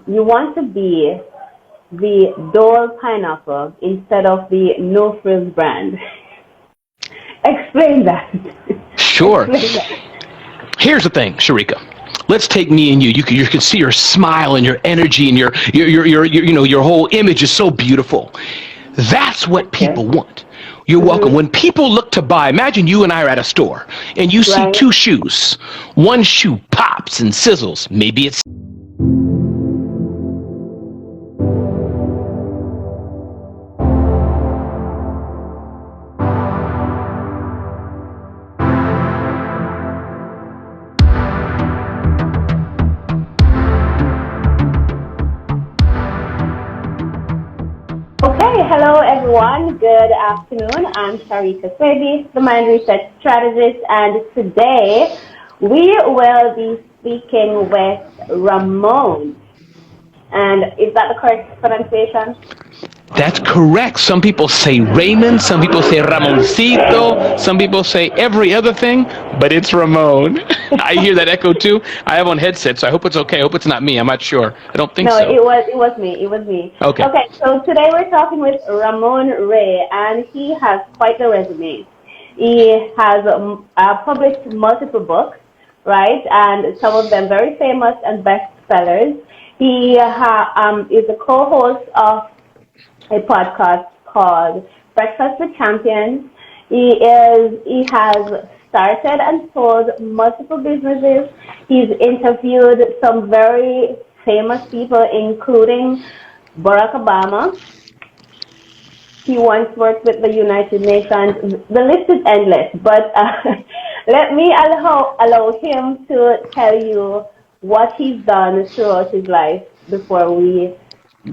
you want to be the Dole pineapple instead of the No Frills brand. Explain that. Sure. Explain that. Here's the thing, Shareka. Let's take me and you. You can see your smile and your energy and your your whole image is so beautiful. That's what people want. You're welcome. When people look to buy, imagine you and I are at a store and you see two shoes. One shoe pops and sizzles. Maybe it's Hello everyone, good afternoon. I'm Shareka, the Mind Research Strategist, and today we will be speaking with Ramon. And is that the correct pronunciation? That's correct. Some people say Raymond, some people say Ramoncito, some people say every other thing, but it's Ramon. I hear that echo too. I have on headset, so I hope it's okay. I hope it's not me. I'm not sure. I don't think so. No, it was me. Okay. Okay, so today we're talking with Ramon Ray, and he has quite the resume. He has published multiple books, right, and some of them very famous and bestsellers. He is the co-host of a podcast called Breakfast with Champions. He has started and sold multiple businesses. He's interviewed some very famous people, including Barack Obama. He once worked with the United Nations. The list is endless, but let me allow him to tell you what he's done throughout his life before we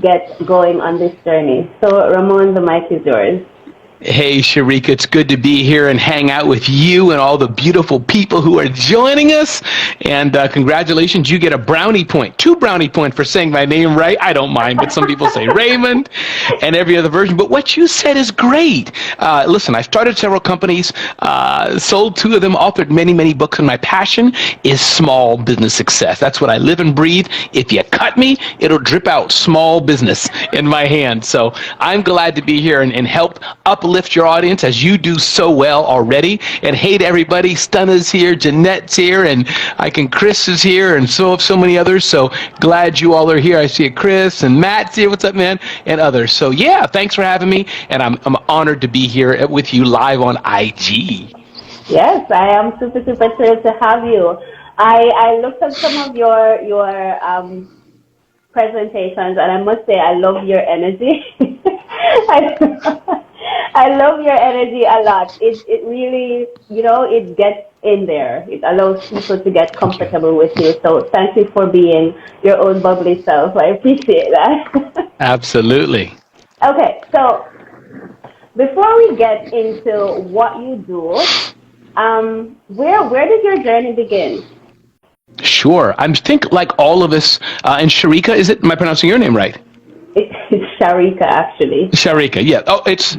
get going on this journey. So, Ramon, the mic is yours. Hey, Shareka, it's good to be here and hang out with you and all the beautiful people who are joining us. And congratulations, you get a brownie point, 2 brownie points for saying my name right. I don't mind, but some people say Raymond and every other version. But what you said is great. Listen, I started several companies, sold 2 of them, authored many, many books, and my passion is small business success. That's what I live and breathe. If you cut me, it'll drip out small business in my hand. So I'm glad to be here and help uplift your audience as you do so well already. And hey to everybody, Stunna's here, Jeanette's here, and Chris is here, and so many others. So glad you all are here. I see Chris and Matt's here. What's up, man? And others. So yeah, thanks for having me, and I'm honored to be here with you live on IG. Yes, I am super thrilled to have you. I looked at some of your presentations, and I must say I love your energy. I love your energy a lot. It really, it gets in there. It allows people to get comfortable with you. So thank you for being your own bubbly self. I appreciate that. Absolutely. Okay, so before we get into what you do, where did your journey begin? Sure. I think like all of us, and Shareka, am I pronouncing your name right? It's Shareka, actually. Shareka, yeah. Oh, it's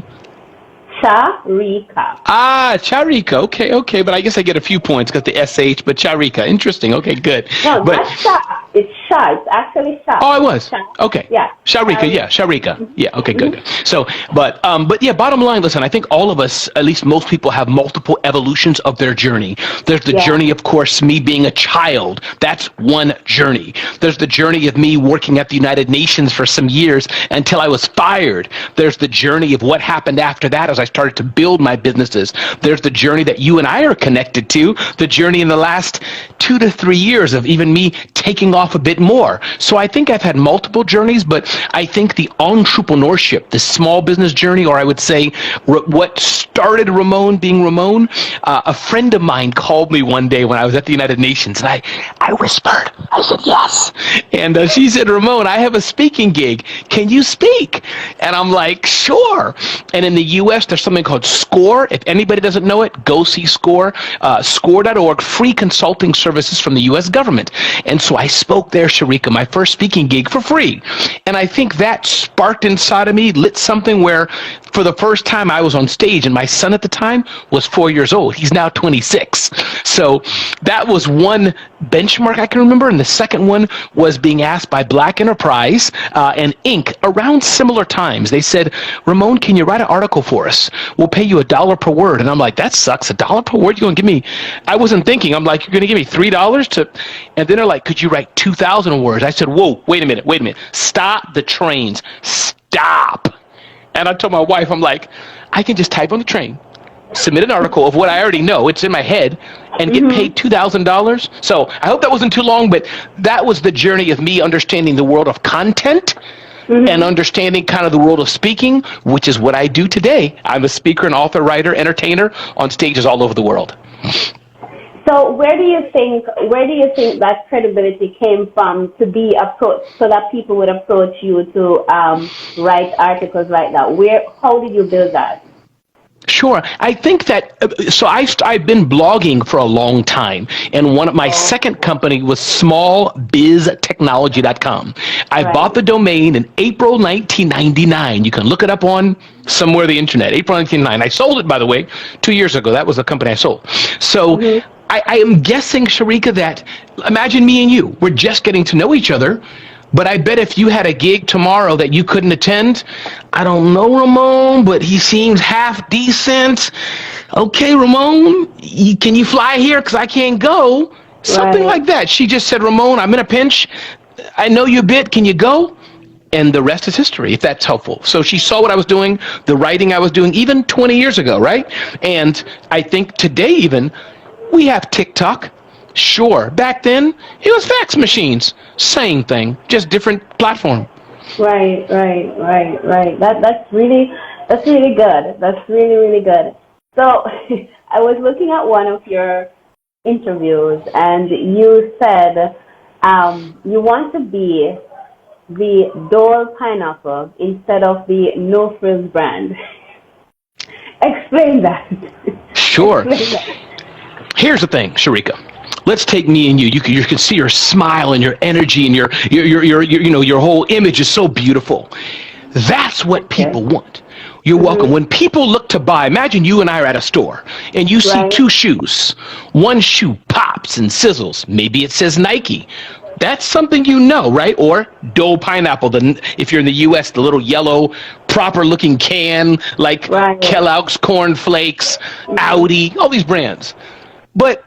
Shareka. Shareka. Okay. But I guess I get a few points because the SH, but Shareka. Interesting. Okay, good. No, not Sha. It's Sha. It's actually Sha. Oh, I was. Sha. Okay. Yeah. Shareka. Yeah, Shareka. Yeah. Okay. Good. So, but yeah. Bottom line, listen. I think all of us, at least most people, have multiple evolutions of their journey. There's the journey, of course, me being a child. That's one journey. There's the journey of me working at the United Nations for some years until I was fired. There's the journey of what happened after that as I started to build my businesses. There's the journey that you and I are connected to. The journey in the last 2 to 3 years of even me taking off a bit more. So I think I've had multiple journeys, but I think the entrepreneurship, the small business journey, or I would say what started Ramon being Ramon, a friend of mine called me one day when I was at the United Nations, and I whispered, I said, yes. And she said, Ramon, I have a speaking gig. Can you speak? And I'm like, sure. And in the U.S., there's something called SCORE. If anybody doesn't know it, go see SCORE. SCORE.org, free consulting services from the U.S. government. And so I spoke there, Shareka, my first speaking gig for free. And I think that sparked inside of me, lit something where for the first time I was on stage, and my son at the time was 4 years old. He's now 26. So that was one benchmark I can remember. And the second one was being asked by Black Enterprise and Inc. around similar times. They said, Ramon, can you write an article for us? We'll pay you $1 per word. And I'm like, that sucks. $1 per word? You're going to give me, I wasn't thinking, I'm like, you're going to give me $3 to, and then they're like, could you write 2,000 words? I said, whoa, wait a minute. Stop the trains. Stop. And I told my wife, I'm like, I can just type on the train, submit an article of what I already know, it's in my head, and get paid $2,000. So I hope that wasn't too long, but that was the journey of me understanding the world of content and understanding kind of the world of speaking, which is what I do today. I'm a speaker, an author, writer, entertainer on stages all over the world. So where do you think that credibility came from to be approached, so that people would approach you to write articles like that? How did you build that? Sure. I think that, I've been blogging for a long time, and my second company was smallbiztechnology.com. I bought the domain in April 1999. You can look it up on somewhere on the internet, April 1999. I sold it, by the way, 2 years ago. That was the company I sold. So I am guessing, Shareka, that imagine me and you, we're just getting to know each other. But I bet if you had a gig tomorrow that you couldn't attend, I don't know Ramon, but he seems half decent. Okay, Ramon, can you fly here? Because I can't go. Something like that. She just said, Ramon, I'm in a pinch. I know you a bit. Can you go? And the rest is history, if that's helpful. So she saw what I was doing, the writing I was doing, even 20 years ago, right? And I think today even, we have TikTok. Sure. Back then, it was fax machines. Same thing, just different platform. Right. That's really good. That's really good. So I was looking at one of your interviews, and you said you want to be the Dole pineapple instead of the No Frills brand. Explain that. Sure. Here's the thing, Shareka. Let's take me and you. You can see your smile and your energy and your whole image is so beautiful. That's what people want. You're welcome. When people look to buy, imagine you and I are at a store and you see two shoes. One shoe pops and sizzles. Maybe it says Nike. That's something you know, right? Or Dole Pineapple, if you're in the U.S., the little yellow, proper-looking can, like Kellogg's Corn Flakes, Audi, all these brands. But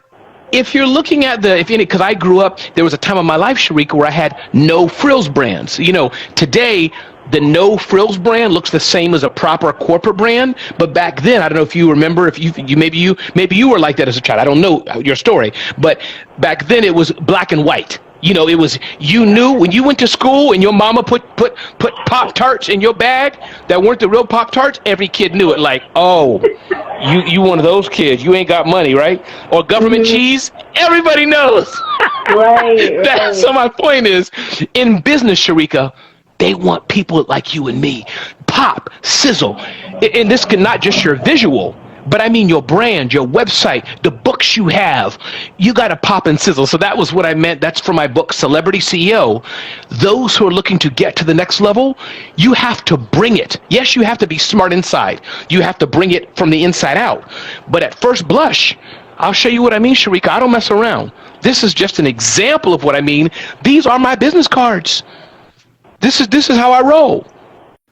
if you're looking at because I grew up, there was a time in my life, Shareka, where I had No Frills brands. You know, today, the No Frills brand looks the same as a proper corporate brand, but back then, I don't know if you remember, maybe you were like that as a child. I don't know your story, but back then it was black and white. You know, it was, you knew when you went to school and your mama put Pop-Tarts in your bag that weren't the real Pop-Tarts, every kid knew it. Like, oh, you one of those kids, you ain't got money, right? Or government cheese, everybody knows. So my point is, in business, Shareka, they want people like you and me. Pop, Sizzle, and this can not just your visual, but I mean your brand, your website, the books you have. You got to pop and sizzle. So that was what I meant. That's for my book, Celebrity CEO. Those who are looking to get to the next level, you have to bring it. Yes, you have to be smart inside. You have to bring it from the inside out. But at first blush, I'll show you what I mean, Shareka. I don't mess around. This is just an example of what I mean. These are my business cards. This is how I roll.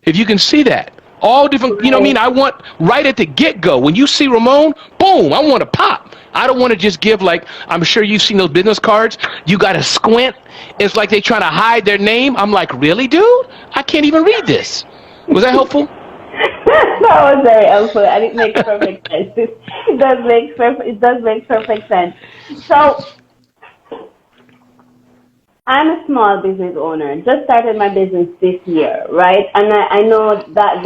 If you can see that. All different, you know what I mean? I want right at the get-go. When you see Ramon, boom, I want to pop. I don't want to just give, like, I'm sure you've seen those business cards. You got to squint. It's like they trying to hide their name. I'm like, really, dude? I can't even read this. Was that helpful? That was very helpful, and it makes perfect sense. It does make perfect sense. So, I'm a small business owner. Just started my business this year, right? And I know that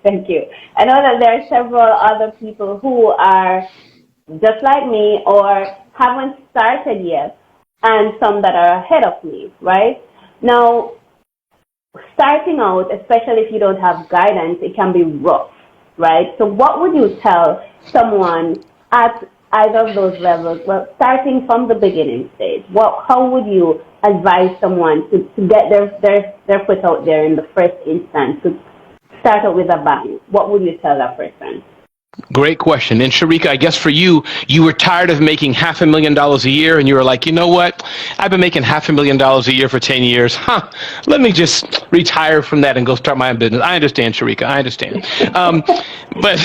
thank you. I know that there are several other people who are just like me or haven't started yet, and some that are ahead of me, right? Now, starting out, especially if you don't have guidance, it can be rough, right? So what would you tell someone at either of those levels, well, starting from the beginning stage? How would you advise someone to get their foot out there in the first instance, to start out with a bang, what would you tell that person? Great question. And Shareka, I guess for you, you were tired of making $500,000 a year, and you were like, you know what? I've been making $500,000 a year for 10 years. Let me just retire from that and go start my own business. I understand, Shareka. I understand. But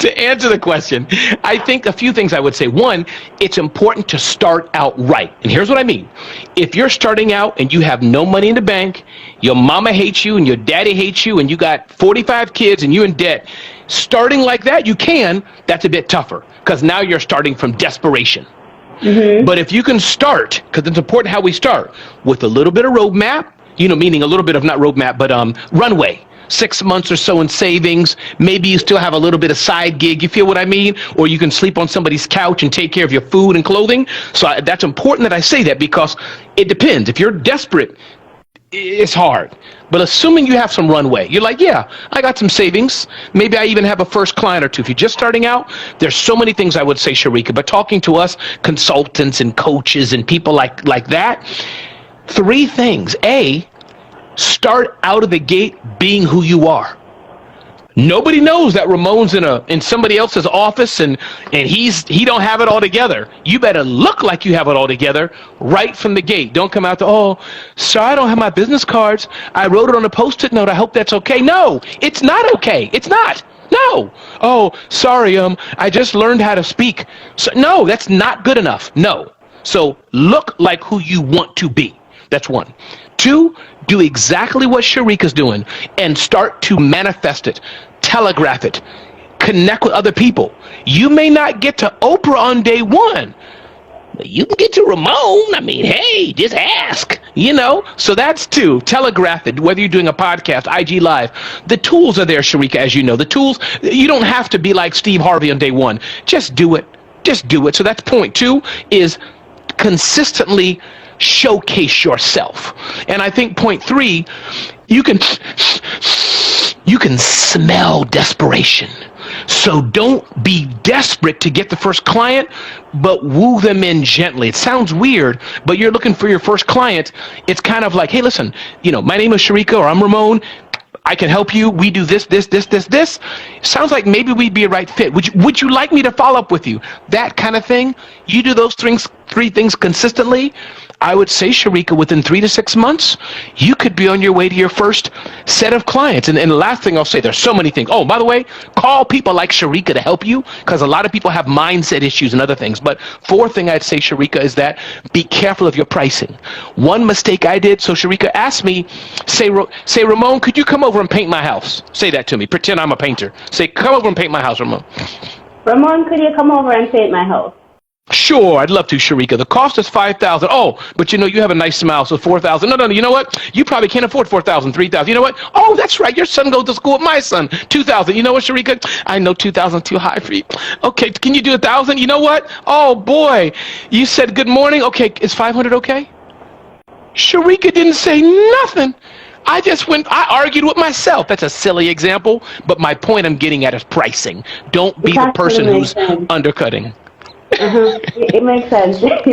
to answer the question, I think a few things I would say. One, it's important to start out right. And here's what I mean. If you're starting out and you have no money in the bank, your mama hates you and your daddy hates you, and you got 45 kids and you're in debt, starting like that, you can. That's a bit tougher because now you're starting from desperation. Mm-hmm. But if you can start, because it's important how we start, with a little bit of roadmap, meaning a little bit of not roadmap, but runway, 6 months or so in savings. Maybe you still have a little bit of side gig. You feel what I mean? Or you can sleep on somebody's couch and take care of your food and clothing. So that's important that I say that because it depends. If you're desperate, it's hard. But assuming you have some runway, you're like, yeah, I got some savings. Maybe I even have a first client or two. If you're just starting out, there's so many things I would say, Shareka, but talking to us, consultants and coaches and people like that, 3 things. A, start out of the gate being who you are. Nobody knows that Ramon's in somebody else's office and he don't have it all together. You better look like you have it all together right from the gate. Don't come out to, sorry, I don't have my business cards. I wrote it on a Post-it note. I hope that's okay. No, it's not okay. It's not. No. Oh, sorry. I just learned how to speak. So, no, that's not good enough. No. So look like who you want to be. That's 1. 2, do exactly what Shareka's doing and start to manifest it, telegraph it, connect with other people. You may not get to Oprah on day 1, but you can get to Ramon. I mean, hey, just ask, So that's 2, telegraph it, whether you're doing a podcast, IG Live. The tools are there, Shareka, as you know. The tools, you don't have to be like Steve Harvey on day 1. Just do it. Just do it. So that's point 2 is consistently showcase yourself. And I think point 3, you can smell desperation. So don't be desperate to get the first client, but woo them in gently. It sounds weird, but you're looking for your first client. It's kind of like, hey, listen, my name is Shareka, or I'm Ramon. I can help you. We do this. Sounds like maybe we'd be a right fit. Would you like me to follow up with you? That kind of thing. You do those 3 things consistently. I would say, Shareka, within 3 to 6 months, you could be on your way to your first set of clients. And the last thing I'll say, there's so many things. Oh, by the way, call people like Shareka to help you, because a lot of people have mindset issues and other things. But 4th thing I'd say, Shareka, is that be careful of your pricing. One mistake I did, so Shareka asked me, say, Ramon, could you come over and paint my house? Say that to me. Pretend I'm a painter. Say, come over and paint my house, Ramon. Ramon, could you come over and paint my house? Sure, I'd love to, Shareka. The cost is $5,000. Oh, but you have a nice smile, so $4,000. No, you know what? You probably can't afford $4,000, $3,000. You know what? Oh, that's right. Your son goes to school with my son. $2,000. You know what, Shareka? I know $2,000 too high for you. Okay, can you do $1,000? You know what? Oh boy, you said good morning. Okay, is $500 okay? Shareka didn't say nothing. I argued with myself. That's a silly example, but my point I'm getting at is pricing. Don't be the person who's undercutting. It makes sense. It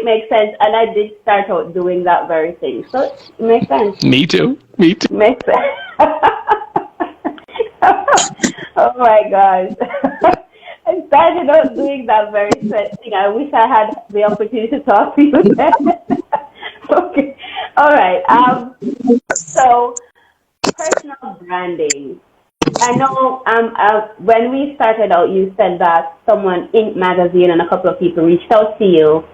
makes sense. And I did start out doing that very thing. So it makes sense. Me too. Makes sense. Oh my gosh. I started out doing that very thing. I wish I had the opportunity to talk to you then. Okay. All right. So personal branding. I know when we started out, you said that someone, Inc. magazine, and a couple of people reached out to you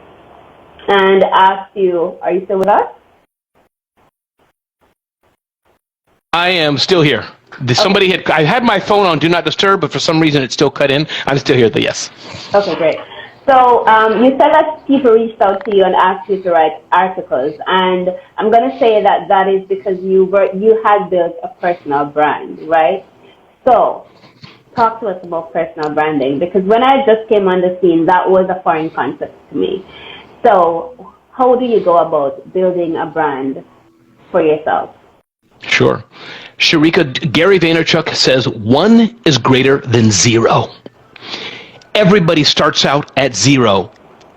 and asked you, are you still with us? I am still here. I had my phone on Do Not Disturb, but for some reason it still cut in. I'm still here, yes. Okay, great. So you said that people reached out to you and asked you to write articles, and I'm going to say that is because you had built a personal brand, right? So talk to us about personal branding, because when I just came on the scene, that was a foreign concept to me. So how do you go about building a brand for yourself? Sure. Shareka, Gary Vaynerchuk says 1 is greater than 0. Everybody starts out at 0.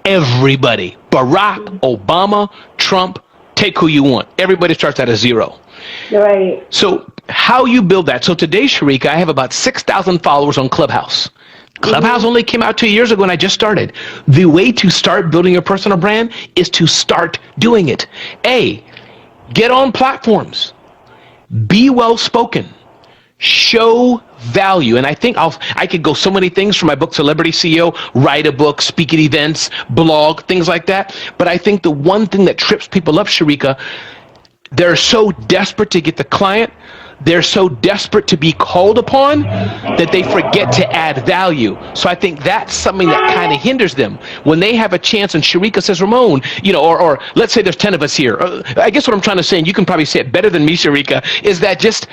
Everybody. Barack Obama, Trump, take who you want. Everybody starts out at 0. Right. So how you build that. So today, Shareka, I have about 6,000 followers on Clubhouse. Clubhouse only came out 2 years ago and I just started. The way to start building your personal brand is to start doing it. Get on platforms. Be well spoken. Show value. And I think I could go so many things from my book, Celebrity CEO, write a book, speak at events, blog, things like that. But I think the one thing that trips people up, Shareka, they're so desperate to get the client, they're so desperate to be called upon that they forget to add value. So I think that's something that kind of hinders them. When they have a chance and Shareka says, Ramon, or let's say there's 10 of us here. I guess what I'm trying to say, and you can probably say it better than me, Shareka, is that just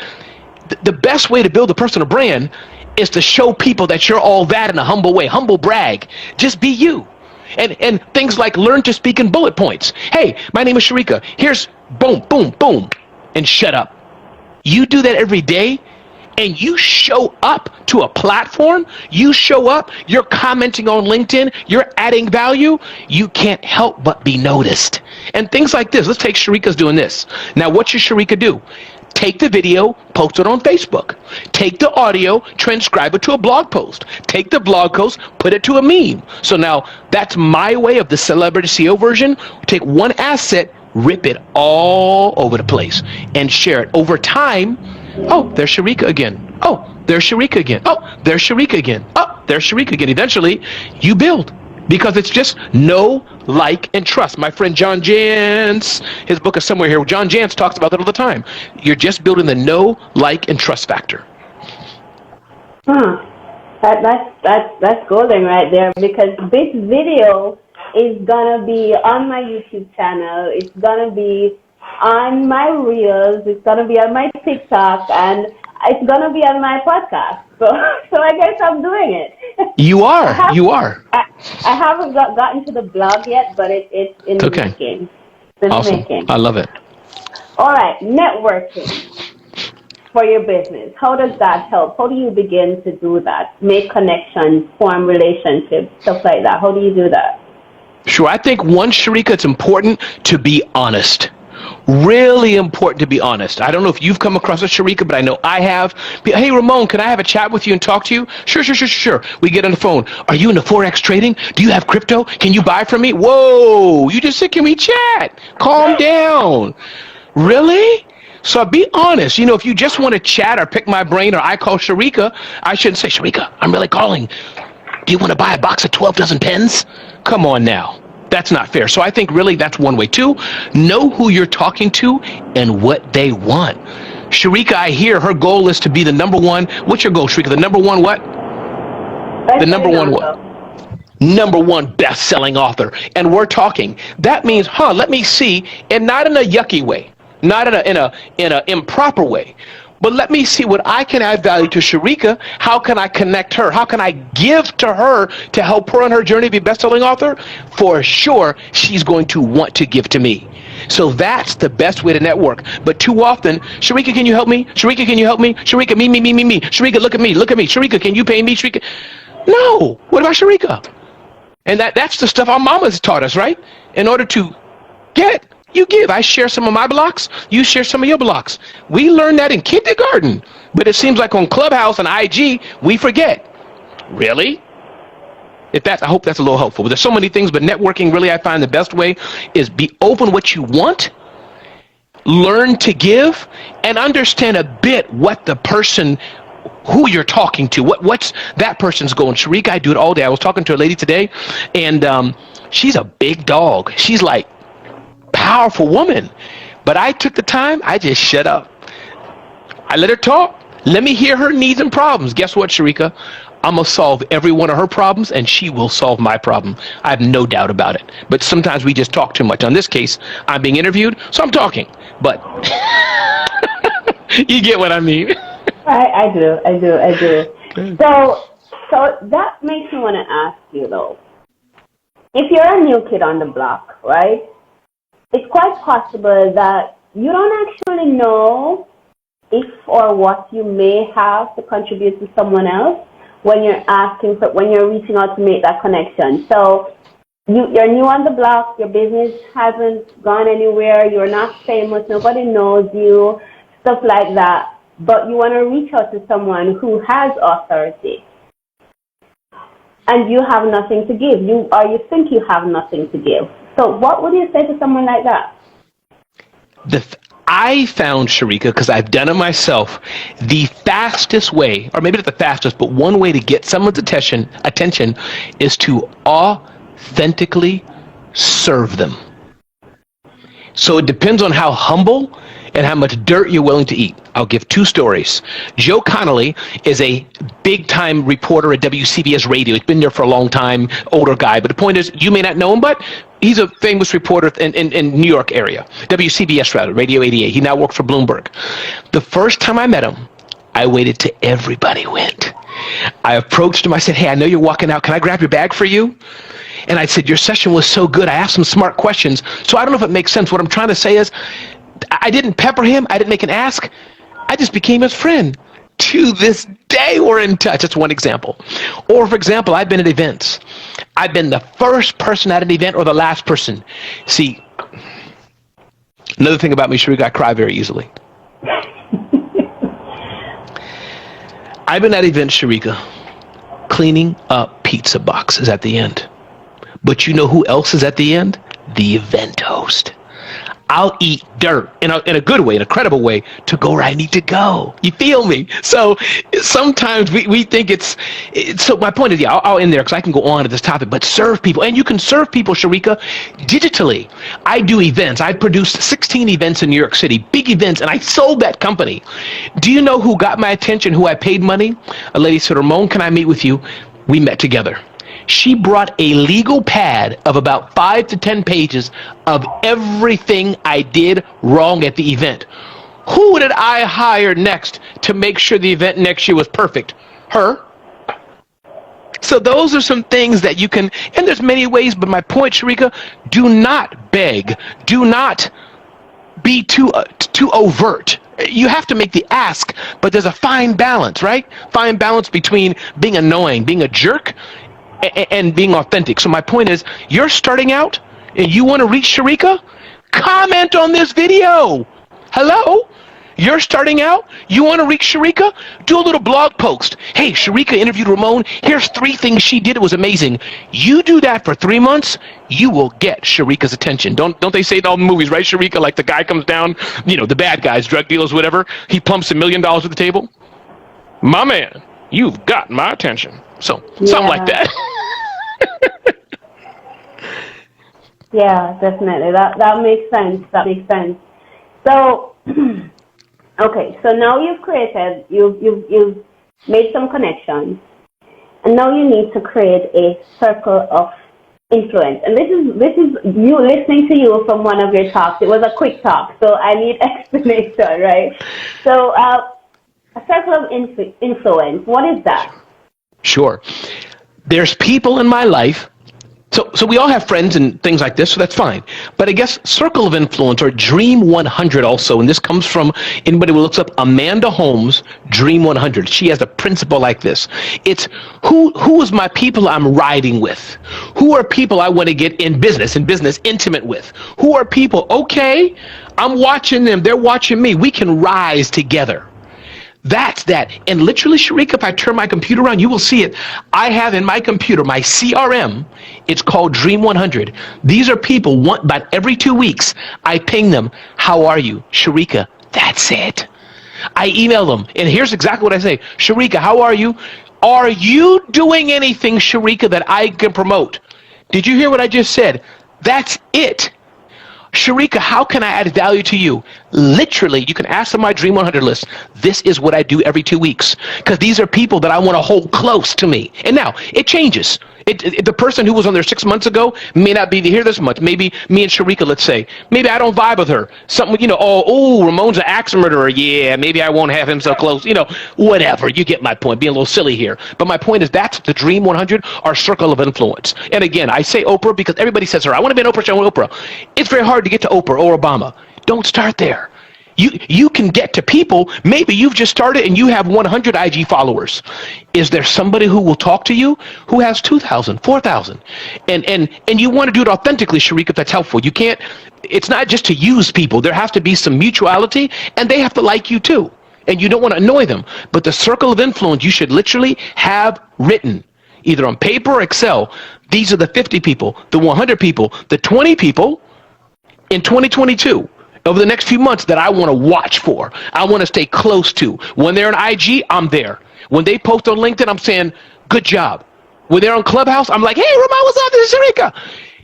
the best way to build a personal brand is to show people that you're all that in a humble way. Humble brag. Just be you. And things like learn to speak in bullet points. Hey, my name is Shareka. Here's boom, boom, boom, and shut up. You do that every day, and you show up to a platform, you show up, you're commenting on LinkedIn, you're adding value, you can't help but be noticed. And things like this. Let's take Shareka's doing this. Now, what should Shareka do? Take the video, post it on Facebook. Take the audio, transcribe it to a blog post. Take the blog post, put it to a meme. So now that's my way of the Celebrity CEO version. Take one asset, rip it all over the place and share it. Over time, oh, there's Shareka again. Oh, there's Shareka again. Oh, there's Shareka again. Oh, there's Shareka again. Eventually, you build. Because it's just know, like, and trust. My friend John Jantz, his book is somewhere here. John Jantz talks about that all the time. You're just building the know, like, and trust factor. That's golden right there, because this video is gonna be on my YouTube channel. It's gonna be on my Reels. It's gonna be on my TikTok, and it's gonna be on my podcast. So I guess I'm doing it. You are. I haven't gotten to the blog yet, but it's in the making. Awesome. I love it. All right, networking for your business. How does that help? How do you begin to do that? Make connections, form relationships, stuff like that. How do you do that? Sure. I think one, Shareka, it's important to be honest. Really important to be honest. I don't know if you've come across a Shareka, but I know I have. Hey, Ramon, can I have a chat with you and talk to you? Sure. We get on the phone. Are you into Forex trading? Do you have crypto? Can you buy from me? Whoa, you just said, can we chat? Calm down. Really? So be honest. If you just want to chat or pick my brain, or I call Shareka, I shouldn't say, Shareka, I'm really calling. Do you want to buy a box of 12 dozen pens? Come on now. That's not fair. So I think really that's one way. Two, know who you're talking to and what they want. Shareka, I hear her goal is to be the number one. What's your goal, Shareka? The number one what? The number one what? Number one best-selling author. And we're talking. That means, let me see, and not in a yucky way, not in a improper way. But let me see what I can add value to Shareka. How can I connect her? How can I give to her to help her on her journey to be a best-selling author? For sure, she's going to want to give to me. So that's the best way to network. But too often, Shareka, can you help me? Shareka, can you help me? Shareka, me. Shareka, look at me. Shareka, can you pay me? Shareka. No. What about Shareka? And that's the stuff our mamas taught us, right? In order to get, you give. I share some of my blocks. You share some of your blocks. We learned that in kindergarten. But it seems like on Clubhouse and IG, we forget. Really? I hope that's a little helpful. But there's so many things, but networking, really, I find the best way is be open what you want, learn to give, and understand a bit what the person, who you're talking to, what's that person's going. Shareka, I do it all day. I was talking to a lady today, and she's a big dog. She's like, powerful woman, but I took the time. I just shut up. I let her talk. Let me hear her needs and problems. Guess what, Shareka? I'm gonna solve every one of her problems, and she will solve my problem. I have no doubt about it. But sometimes we just talk too much. On this case, I'm being interviewed, so I'm talking. But you get what I mean. I do. So that makes me want to ask you though. If you're a new kid on the block, right? It's quite possible that you don't actually know if or what you may have to contribute to someone else when you're reaching out to make that connection. So you're new on the block, your business hasn't gone anywhere, you're not famous, nobody knows you, stuff like that, but you want to reach out to someone who has authority, and you have nothing to give, you think you have nothing to give. So what would you say to someone like that? I found, Shareka, because I've done it myself, the fastest way, or maybe not the fastest, but one way to get someone's attention is to authentically serve them. So it depends on how humble and how much dirt you're willing to eat. I'll give two stories. Joe Connolly is a big-time reporter at WCBS Radio. He's been there for a long time, older guy. But the point is, you may not know him, but he's a famous reporter in New York area. WCBS, rather, Radio 88. He now works for Bloomberg. The first time I met him, I waited till everybody went. I approached him. I said, hey, I know you're walking out. Can I grab your bag for you? And I said, your session was so good. I asked some smart questions. So I don't know if it makes sense. What I'm trying to say is, I didn't pepper him. I didn't make an ask. I just became his friend. To this day, we're in touch. That's one example. Or, for example, I've been at events. I've been the first person at an event or the last person. See, another thing about me, Shareka, I cry very easily. I've been at events, Shareka, cleaning up pizza boxes at the end. But you know who else is at the end? The event host. I'll eat dirt in a good way, in a credible way, to go where I need to go. You feel me? So sometimes we think so my point is, yeah, I'll end there because I can go on to this topic, but serve people. And you can serve people, Shareka, digitally. I do events. I produced 16 events in New York City, big events, and I sold that company. Do you know who got my attention, who I paid money? A lady said, Ramon, can I meet with you? We met together. She brought a legal pad of about 5 to 10 pages of everything I did wrong at the event. Who did I hire next to make sure the event next year was perfect? Her. So those are some things that you can, and there's many ways, but my point, Shareka, do not beg. Do not be too overt. You have to make the ask, but there's a fine balance, right? Fine balance between being annoying, being a jerk, and being authentic. So my point is, you're starting out and you want to reach Shareka? Comment on this video. Hello? You're starting out? You want to reach Shareka? Do a little blog post. Hey, Shareka interviewed Ramon. Here's 3 things she did. It was amazing. You do that for 3 months, you will get Shareka's attention. Don't they say it all in the movies, right, Shareka? Like the guy comes down, the bad guys, drug dealers, whatever. He plumps $1 million at the table. My man, you've got my attention. So, something like that. Yeah, definitely. That makes sense. That makes sense. So, okay. So now you've made some connections, and now you need to create a circle of influence. And this is you listening to you from one of your talks. It was a quick talk, so I need explanation, right? So, a circle of influence. What is that? Sure. There's people in my life. So we all have friends and things like this, so that's fine. But I guess circle of influence, or Dream 100 also, and this comes from anybody who looks up Amanda Holmes' Dream 100. She has a principle like this. It's who is my people I'm riding with? Who are people I want to get in business intimate with? Who are people, okay, I'm watching them, they're watching me, we can rise together. That's that. And literally, Shareka, if I turn my computer around, you will see it. I have in my computer, my CRM, it's called Dream 100. These are people, about every 2 weeks, I ping them, how are you? Shareka, that's it. I email them, and here's exactly what I say. Shareka, how are you? Are you doing anything, Shareka, that I can promote? Did you hear what I just said? That's it. Shareka, how can I add value to you? Literally, you can ask on my Dream 100 list. This is what I do every 2 weeks, because these are people that I want to hold close to me. And now, it changes. The person who was on there 6 months ago may not be here this month. Maybe me and Shareka, let's say, maybe I don't vibe with her. Something, Ramon's an axe murderer. Yeah, maybe I won't have him so close. Whatever. You get my point. Being a little silly here. But my point is, that's the Dream 100, our circle of influence. And again, I say Oprah because everybody says her. I want to be an Oprah show with Oprah. It's very hard to get to Oprah or Obama. Don't start there. You can get to people. Maybe you've just started and you have 100 IG followers. Is there somebody who will talk to you who has 2,000, 4,000? And you want to do it authentically, Shareka, if that's helpful. You can't, it's not just to use people. There has to be some mutuality, and they have to like you too. And you don't want to annoy them. But the circle of influence you should literally have written, either on paper or Excel. These are the 50 people, the 100 people, the 20 people in 2022. Over the next few months that I want to watch for, I want to stay close to. When they're on IG, I'm there. When they post on LinkedIn, I'm saying, good job. When they're on Clubhouse, I'm like, hey, Ramon, what's up? This is Shareka.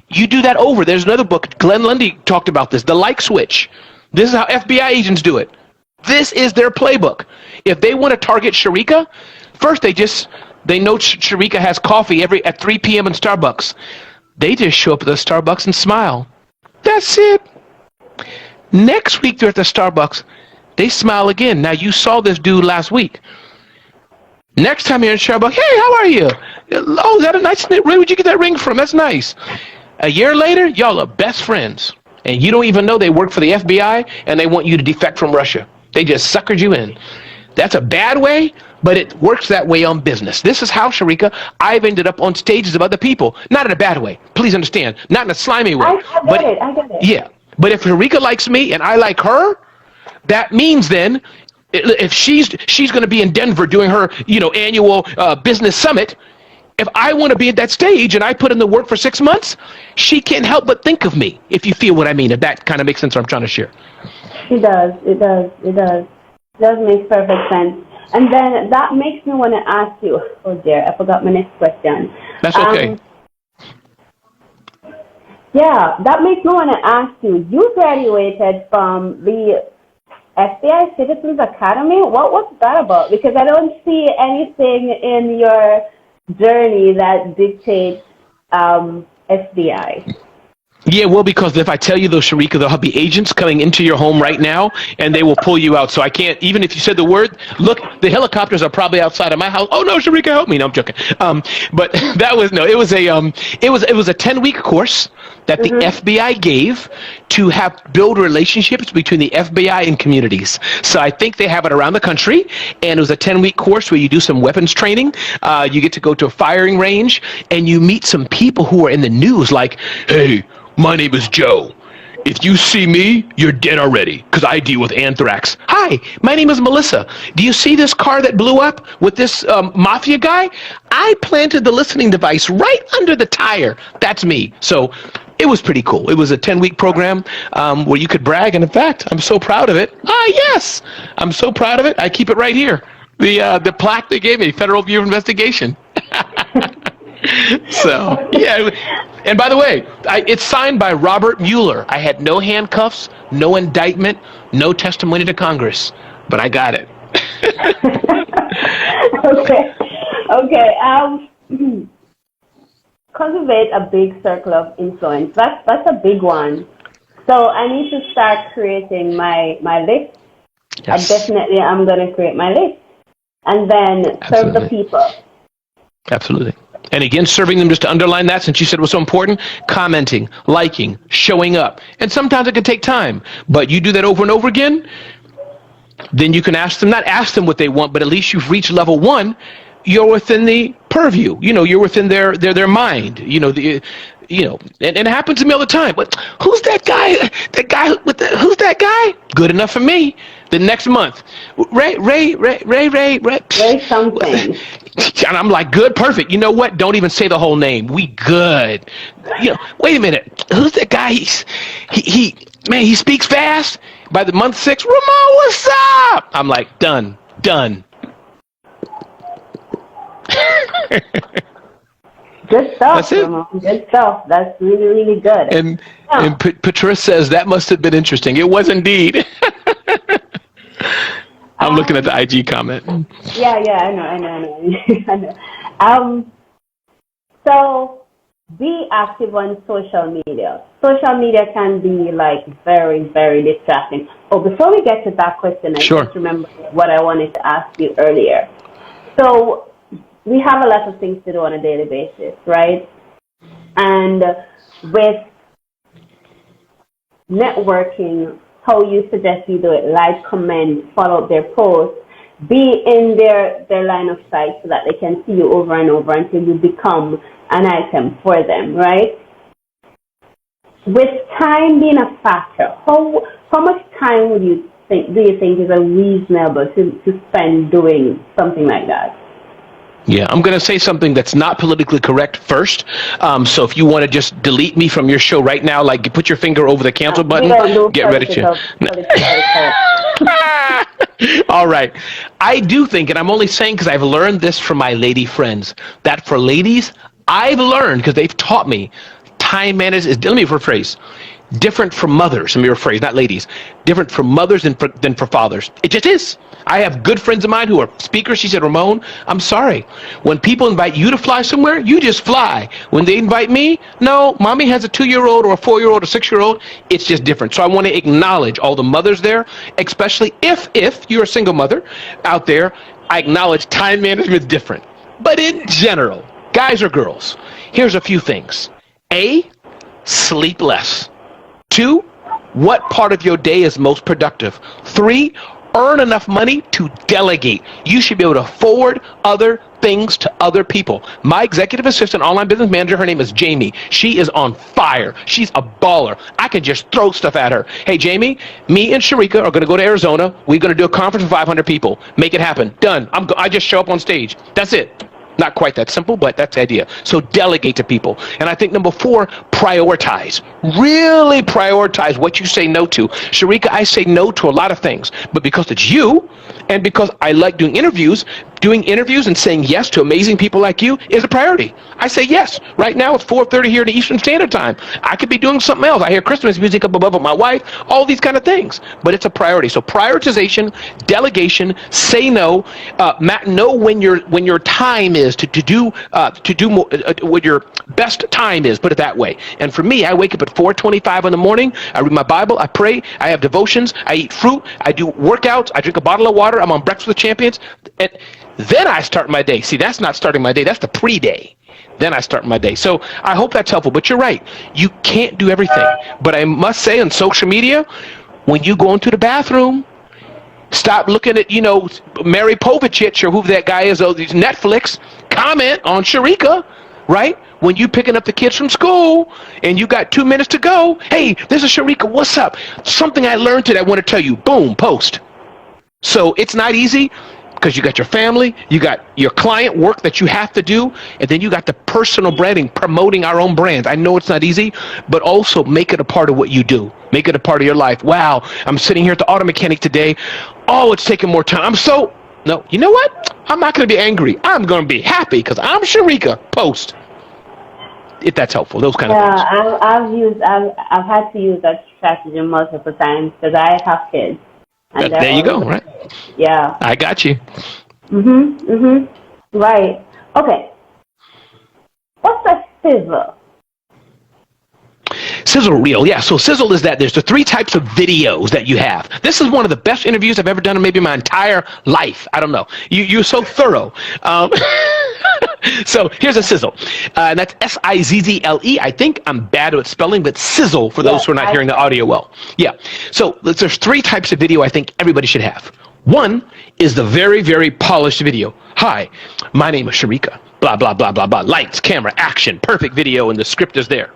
You do that over. There's another book. Glenn Lundy talked about this, the like switch. This is how FBI agents do it. This is their playbook. If they want to target Shareka, first they know Shareka has coffee at 3 p.m. in Starbucks. They just show up at the Starbucks and smile. That's it. Next week, they're at the Starbucks. They smile again. Now, you saw this dude last week. Next time you're in Starbucks, hey, how are you? Oh, is that a nice ring? Where would you get that ring from? That's nice. A year later, y'all are best friends. And you don't even know they work for the FBI and they want you to defect from Russia. They just suckered you in. That's a bad way, but it works that way on business. This is how, Shareka, I've ended up on stages of other people. Not in a bad way. Please understand. Not in a slimy way. I get it. Yeah. But if Shareka likes me and I like her, that means then if she's going to be in Denver doing her annual business summit, if I want to be at that stage and I put in the work for 6 months, she can't help but think of me, if you feel what I mean, if that kind of makes sense what I'm trying to share. It does. It does make perfect sense. And then that makes me want to ask you, oh dear, I forgot my next question. That's okay. Yeah, that makes me want to ask you, you graduated from the FBI Citizens Academy. What was that about? Because I don't see anything in your journey that dictates FBI. Yeah, well, because if I tell you though, Shareka, there'll be agents coming into your home right now, and they will pull you out. So I can't, even if you said the word, look, the helicopters are probably outside of my house. Oh no, Shareka, help me! No, I'm joking. But that was no, it was a 10-week course that the FBI gave to build relationships between the FBI and communities. So I think they have it around the country, and it was a 10-week course where you do some weapons training. You get to go to a firing range, and you meet some people who are in the news, like, hey, my name is Joe. If you see me, you're dead already, because I deal with anthrax. Hi, my name is Melissa. Do you see this car that blew up with this mafia guy? I planted the listening device right under the tire. That's me. So it was pretty cool. It was a 10-week program where you could brag, and in fact, I'm so proud of it. Yes, I'm so proud of it. I keep it right here. The plaque they gave me, Federal Bureau of Investigation. So, yeah. And by the way, it's signed by Robert Mueller. I had no handcuffs, no indictment, no testimony to Congress, but I got it. Okay. Cultivate a big circle of influence. That's a big one. So I need to start creating my list. Yes. I'm going to create my list. And then serve the people. Absolutely. And again, serving them, just to underline that, since you said it was so important, commenting, liking, showing up. And sometimes it can take time, but you do that over and over again, then you can not ask them what they want, but at least you've reached level 1. You're within the purview. You're within their mind. And it happens to me all the time. But who's that guy? Who's that guy? Good enough for me. The next month, Ray something. And I'm like, good, perfect. You know what? Don't even say the whole name. We good. Wait a minute. Who's that guy? He speaks fast. By the month 6, Ramon, what's up? I'm like, done. Good stuff, That's it. Ramon. Good stuff. That's really, really good. And Patrice says, that must have been interesting. It was indeed. I'm looking at the IG comment. Yeah, I know. So be active on social media. Social media can be like very, very distracting. Oh, before we get to that question, I just remember what I wanted to ask you earlier. So we have a lot of things to do on a daily basis, right? And with networking how you suggest you do it. Like, comment, follow up their posts, be in their line of sight so that they can see you over and over until you become an item for them, right? With time being a factor, how much time do you think is a reasonable to spend doing something like that? Yeah, I'm going to say something that's not politically correct first. So if you want to just delete me from your show right now, like put your finger over the cancel button, get ready to. All right. I do think, and I'm only saying because I've learned this from my lady friends, that for ladies, I've learned because they've taught me time management is, let me rephrase, different from mothers. Let me rephrase, not ladies. Different from mothers than for fathers. It just is. I have good friends of mine who are speakers. She said, Ramon, I'm sorry. When people invite you to fly somewhere, you just fly. When they invite me, no, mommy has a 2-year-old or a 4-year-old or 6-year-old. It's just different. So I want to acknowledge all the mothers there, especially if you're a single mother out there, I acknowledge time management is different. But in general, guys or girls, here's a few things. A, sleep less. 2, what part of your day is most productive? 3, earn enough money to delegate. You should be able to forward other things to other people. My executive assistant, online business manager, her name is Jamie. She is on fire. She's a baller. I can just throw stuff at her. Hey, Jamie, me and Shareka are going to go to Arizona. We're going to do a conference for 500 people. Make it happen. Done. I just show up on stage. That's it. Not quite that simple, but that's the idea. So delegate to people. And I think number 4, prioritize. Really prioritize what you say no to. Shareka, I say no to a lot of things, but because it's you and because I like doing interviews and saying yes to amazing people like you is a priority. I say yes. Right now it's 4:30 here in the Eastern Standard Time. I could be doing something else. I hear Christmas music up above with my wife, all these kind of things, but it's a priority. So prioritization, delegation, say no, know when your time is to do more, what your best time is, put it that way. And for me, I wake up at 4:25 in the morning. I read my Bible. I pray. I have devotions. I eat fruit. I do workouts. I drink a bottle of water. I'm on Breakfast with Champions. And then I start my day. See, that's not starting my day. That's the pre-day. Then I start my day. So I hope that's helpful. But you're right. You can't do everything. But I must say on social media, when you go into the bathroom, stop looking at, Mary Povich or who that guy is, Netflix. Comment on Shareka, right? When you picking up the kids from school and you got 2 minutes to go, hey, this is Shareka, what's up? Something I learned today I want to tell you. Boom, post. So it's not easy because you got your family, you got your client work that you have to do, and then you got the personal branding, promoting our own brand. I know it's not easy, but also make it a part of what you do. Make it a part of your life. Wow, I'm sitting here at the auto mechanic today. Oh, it's taking more time. No, you know what? I'm not going to be angry. I'm going to be happy because I'm Shareka. Post. If that's helpful, those kind of things. Yeah, I've had to use that strategy multiple times because I have kids. And there you go, right? Yeah. I got you. Right. Okay. What's a Sizzle? Sizzle Reel, yeah. So Sizzle is that there's the 3 types of videos that you have. This is one of the best interviews I've ever done in maybe my entire life. I don't know. You're so thorough. So here's a Sizzle. And that's Sizzle. I think I'm bad at spelling, but Sizzle for those who are not hearing the audio well. Yeah. So there's 3 types of video I think everybody should have. One is the very, very polished video. Hi, my name is Shareka. Blah, blah, blah, blah, blah. Lights, camera, action, perfect video, and the script is there.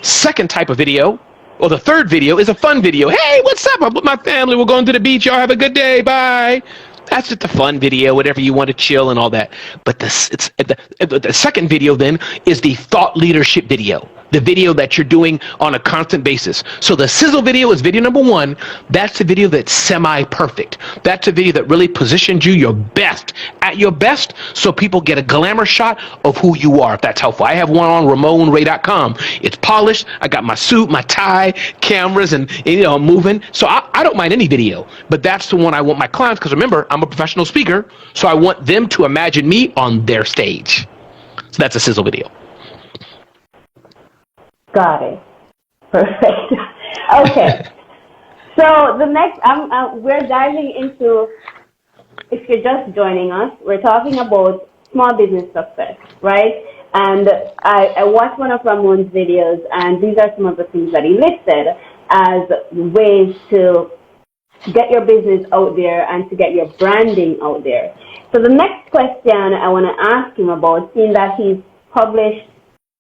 Second type of video, or the third video, is a fun video. Hey, what's up? I'm with my family. We're going to the beach. Y'all have a good day. Bye. That's just a fun video, whatever you want to chill and all that. But the second video then is the thought leadership video, the video that you're doing on a constant basis. So the Sizzle video is video number 1. That's the video that's semi-perfect. That's a video that really positions you at your best, so people get a glamour shot of who you are, if that's helpful. I have one on RamonRay.com. It's polished. I got my suit, my tie, cameras, and I'm moving. So I don't mind any video, but that's the one I want my clients, because remember, I'm a professional speaker, so I want them to imagine me on their stage. So that's a Sizzle video. Got it. Perfect. Okay. So the next, we're diving into, if you're just joining us, we're talking about small business success, right? And I watched one of Ramon's videos, and these are some of the things that he listed as ways to get your business out there and to get your branding out there. So the next question I want to ask him about, seeing that he's published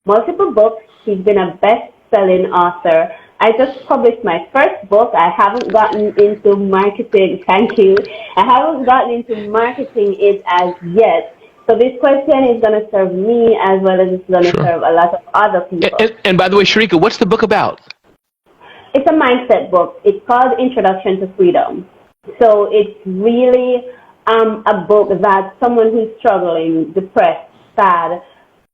multiple books, he's been a best-selling author. I just published my first book. I haven't gotten into marketing. Thank you. I haven't gotten into marketing it as yet. So this question is going to serve me as well as it's going to serve a lot of other people. And by the way, Shareka, what's the book about? It's a mindset book. It's called Introduction to Freedom. So it's really a book that someone who's struggling, depressed, sad,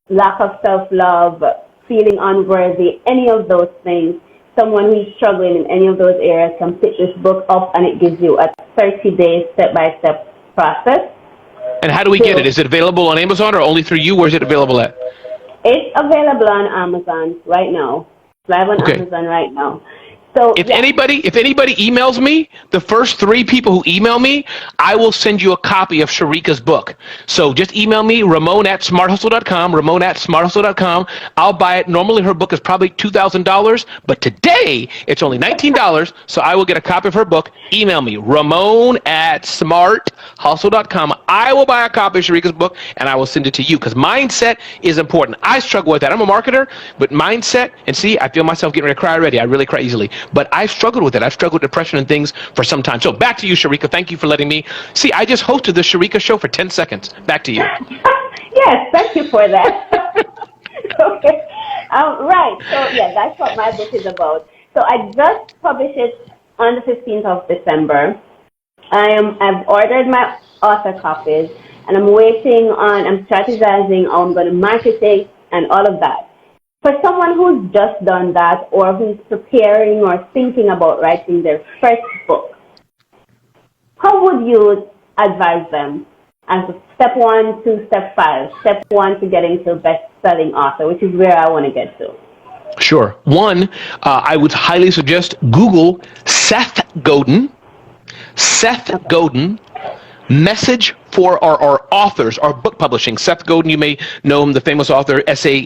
lack of self-love, feeling unworthy, any of those things, someone who's struggling in any of those areas can pick this book up, and it gives you a 30-day step-by-step process. And how do we get it? Is it available on Amazon or only through you? Where is it available at? It's available on Amazon right now. It's live on Amazon right now. So if anybody emails me, the first 3 people who email me, I will send you a copy of Shareka's book. So just email me, Ramon@smarthustle.com, Ramon@smarthustle.com. I'll buy it. Normally her book is probably $2,000, but today it's only $19, so I will get a copy of her book. Email me, Ramon@smarthustle.com. I will buy a copy of Shareka's book, and I will send it to you, because mindset is important. I struggle with that. I'm a marketer, but mindset, and see, I feel myself getting ready to cry already. I really cry easily. But I've struggled with it. I've struggled with depression and things for some time. So back to you, Shareka. Thank you for letting me. See, I just hosted the Shareka show for 10 seconds. Back to you. Yes, thank you for that. Okay. Right. So, yeah, that's what my book is about. So I just published it on the 15th of December. I've ordered my author copies, and I'm strategizing how I'm going to market it and all of that. For someone who's just done that, or who's preparing or thinking about writing their first book, how would you advise them as step 1 to step 5? Step 1 to getting to best-selling author, which is where I want to get to. Sure. 1, I would highly suggest Google Seth Godin. Seth Godin. Message for our authors, our book publishing. Seth Godin, you may know him, the famous author, Seth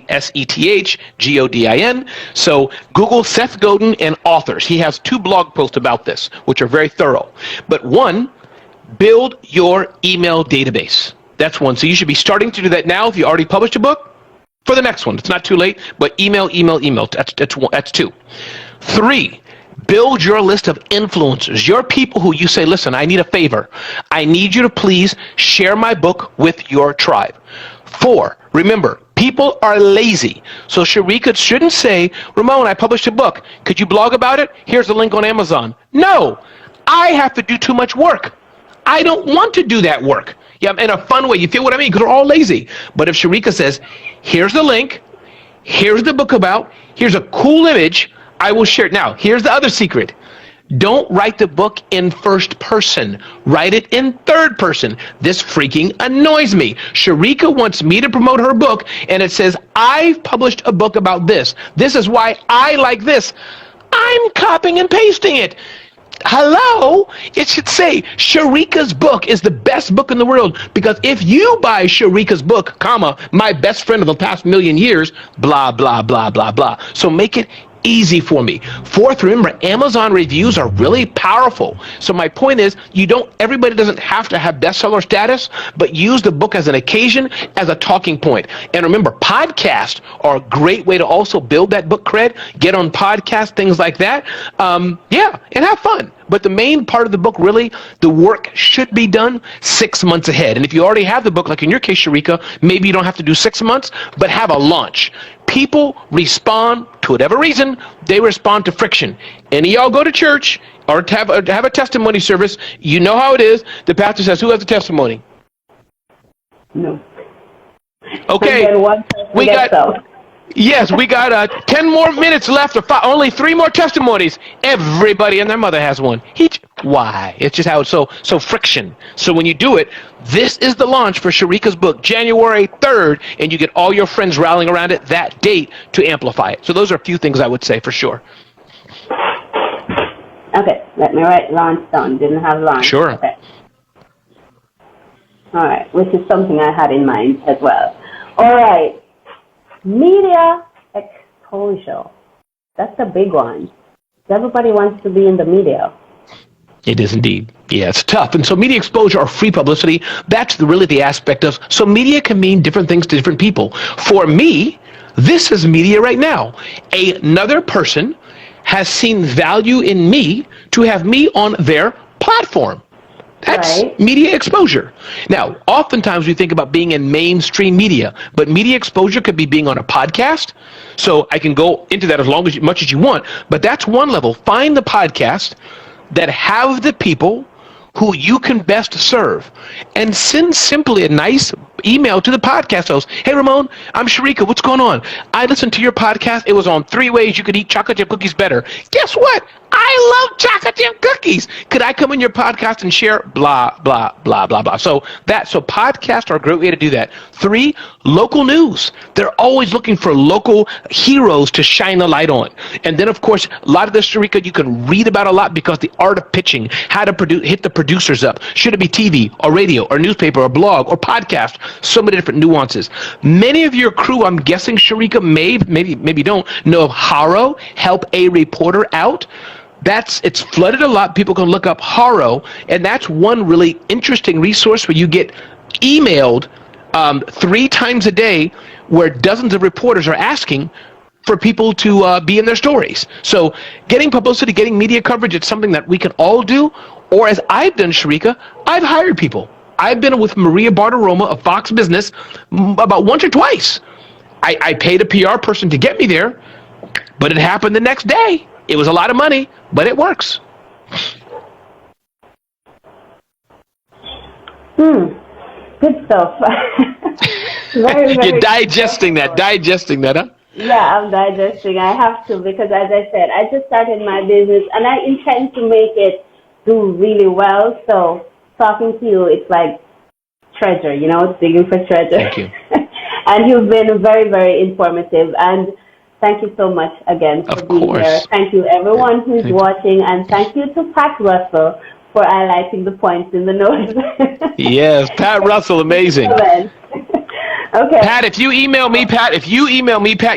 Godin. So Google Seth Godin and authors. He has 2 blog posts about this, which are very thorough. But 1, build your email database. That's 1. So you should be starting to do that now if you already published a book. For the next one, it's not too late, but email. That's 2. 3, build your list of influencers, your people who you say, listen, I need a favor. I need you to please share my book with your tribe. 4, remember, people are lazy. So Shareka shouldn't say, Ramon, I published a book. Could you blog about it? Here's the link on Amazon. No, I have to do too much work. I don't want to do that work. Yeah, in a fun way. You feel what I mean? Because we're all lazy. But if Shareka says, here's the link, here's the book about, here's a cool image, I will share it. Now, here's the other secret. Don't write the book in first person. Write it in third person. This freaking annoys me. Shareka wants me to promote her book, and it says, I've published a book about this. This is why I like this. I'm copying and pasting it. Hello? It should say, Shareka's book is the best book in the world, because if you buy Shareka's book, comma, my best friend of the past million years, blah, blah, blah, blah, blah. So make it easy for me. 4th, remember, Amazon reviews are really powerful. So my point is, everybody doesn't have to have bestseller status, but use the book as an occasion, as a talking point. And remember, podcasts are a great way to also build that book cred, get on podcasts, things like that. Yeah, and have fun. But the main part of the book, really, the work should be done 6 months ahead. And if you already have the book, like in your case, Shareka, maybe you don't have to do 6 months, but have a launch. People respond to whatever reason, they respond to friction. Any of y'all go to church or have a testimony service, you know how it is. The pastor says, who has a testimony? No. Okay, we got... Yes, we got 10 more minutes left, or only 3 more testimonies. Everybody and their mother has one. Why? It's just how it's so friction. So when you do it, this is the launch for Shareka's book, January 3rd, and you get all your friends rallying around it that date to amplify it. So those are a few things I would say for sure. Okay, let me write launch down. Didn't have launch. Sure. Okay. All right, which is something I had in mind as well. All right. Media exposure. That's a big one. everybody wants to be in the media. It is indeed. Yeah, it's tough. And so media exposure or free publicity, that's really the aspect of, so media can mean different things to different people. For me, this is media right now. Another person has seen value in me to have me on their platform. That's right. Media exposure. Now, oftentimes we think about being in mainstream media, but media exposure could be being on a podcast. So I can go into that as much as you want, but that's one level. Find the podcast that have the people who you can best serve, and send simply a nice email to the podcast host. Hey, Ramon, I'm Shareka. What's going on? I listened to your podcast. It was on 3 ways you could eat chocolate chip cookies better. Guess what? I love chocolate chip cookies. Could I come in your podcast and share blah, blah, blah, blah, blah? So podcasts are a great way to do that. 3, local news. They're always looking for local heroes to shine a light on. And then, of course, a lot of this, Shareka, you can read about a lot because the art of pitching, how to hit the producers up. Should it be TV or radio or newspaper or blog or podcast? So many different nuances. Many of your crew, I'm guessing, Shareka, maybe don't know of Haro, Help a Reporter Out. It's flooded a lot. People can look up Haro, and that's one really interesting resource where you get emailed 3 times a day where dozens of reporters are asking for people to be in their stories. So getting publicity, getting media coverage, it's something that we can all do. Or as I've done, Shareka, I've hired people. I've been with Maria Bartiromo of Fox Business about once or twice. I paid a PR person to get me there, but it happened the next day. It was a lot of money, but it works. Good stuff. Very, very You're digesting that, huh? Yeah, I'm digesting. I have to, because as I said, I just started my business and I intend to make it do really well. So talking to you, it's like treasure, digging for treasure. Thank you. And you've been very, very informative. And thank you so much again for being here. Thank you, everyone who's watching. And thank you to Pat Russell for highlighting the points in the notes. Yes, Pat Russell, amazing. Okay. Pat, if you email me, Pat,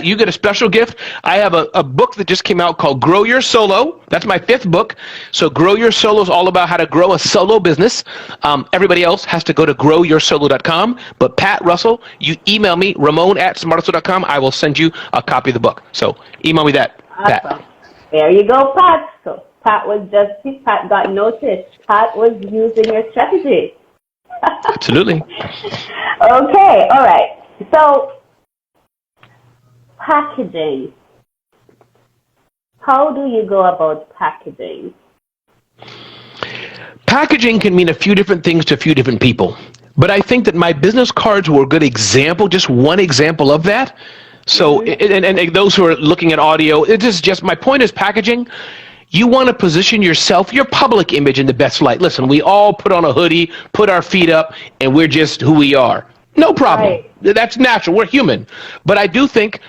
you get a special gift. I have a book that just came out called Grow Your Solo. That's my 5th book. So Grow Your Solo is all about how to grow a solo business. Everybody else has to go to growyoursolo.com. But Pat Russell, you email me, Ramon@smartso.com. I will send you a copy of the book. So email me that, Pat. Awesome. There you go, Pat. So Pat got noticed. Pat was using your strategy. Absolutely. Okay, all right. So, packaging. How do you go about packaging? Packaging can mean a few different things to a few different people. But I think that my business cards were a good example, just one example of that. So, and those who are looking at audio, my point is packaging. You want to position yourself, your public image, in the best light. Listen, we all put on a hoodie, put our feet up, and we're just who we are. No problem. Right. That's natural. We're human. But I do think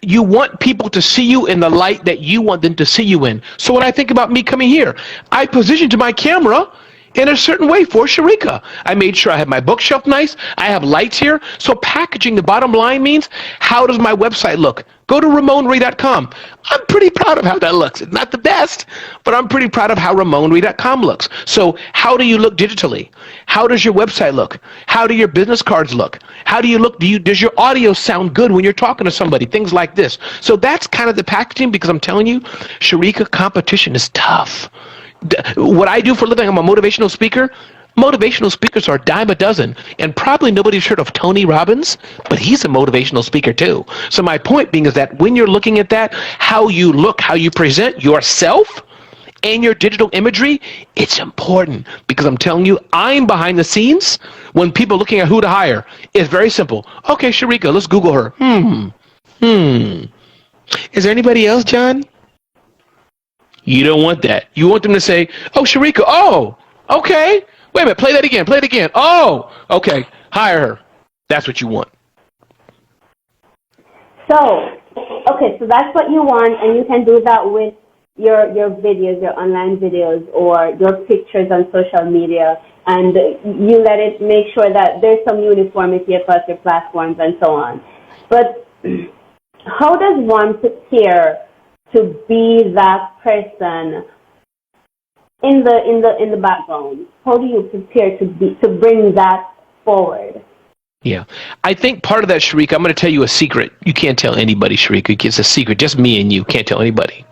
you want people to see you in the light that you want them to see you in. So when I think about me coming here, I positioned my camera in a certain way for Shareka. I made sure I have my bookshelf nice. I have lights here. So packaging, the bottom line means, how does my website look? Go to RamonRay.com. I'm pretty proud of how that looks. It's not the best, but I'm pretty proud of how RamonRay.com looks. So how do you look digitally? How does your website look? How do your business cards look? How do you look? Does your audio sound good when you're talking to somebody? Things like this. So that's kind of the packaging, because I'm telling you, Shareka, competition is tough. What I do for a living, I'm a motivational speaker. Motivational speakers are a dime a dozen, and probably nobody's heard of Tony Robbins, but he's a motivational speaker too. So my point being is that when you're looking at that, how you look, how you present yourself and your digital imagery, it's important, because I'm telling you, I'm behind the scenes when people are looking at who to hire. It's very simple. Okay, Shareka, let's Google her. Is there anybody else, John? You don't want that. You want them to say, oh, Shareka, oh, okay. Wait a minute, play that again. Oh, okay, hire her. That's what you want. So that's what you want, and you can do that with your videos, your online videos, or your pictures on social media, and you let it make sure that there's some uniformity across your platforms and so on. But how does one prepare to be that person in the background? How do you prepare to bring that forward? Yeah. I think part of that, Shareka, I'm going to tell you a secret. You can't tell anybody, Shareka. It's a secret. Just me and you. Can't tell anybody.